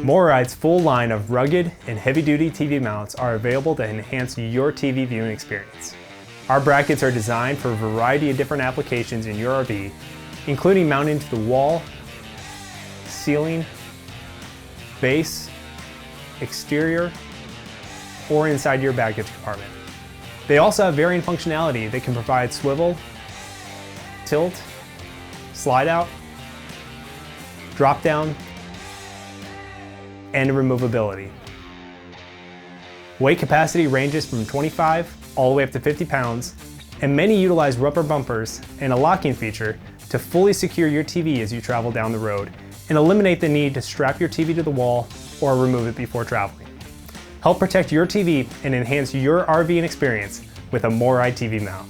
MORryde's full line of rugged and heavy-duty TV mounts are available to enhance your TV viewing experience. Our brackets are designed for a variety of different applications in your RV, including mounting to the wall, ceiling, base, exterior, or inside your baggage compartment. They also have varying functionality that can provide swivel, tilt, slide out, drop down, and removability. Weight capacity ranges from 25 all the way up to 50 pounds, and many utilize rubber bumpers and a locking feature to fully secure your TV as you travel down the road and eliminate the need to strap your TV to the wall or remove it before traveling. Help protect your TV and enhance your RVing experience with a MORryde TV mount.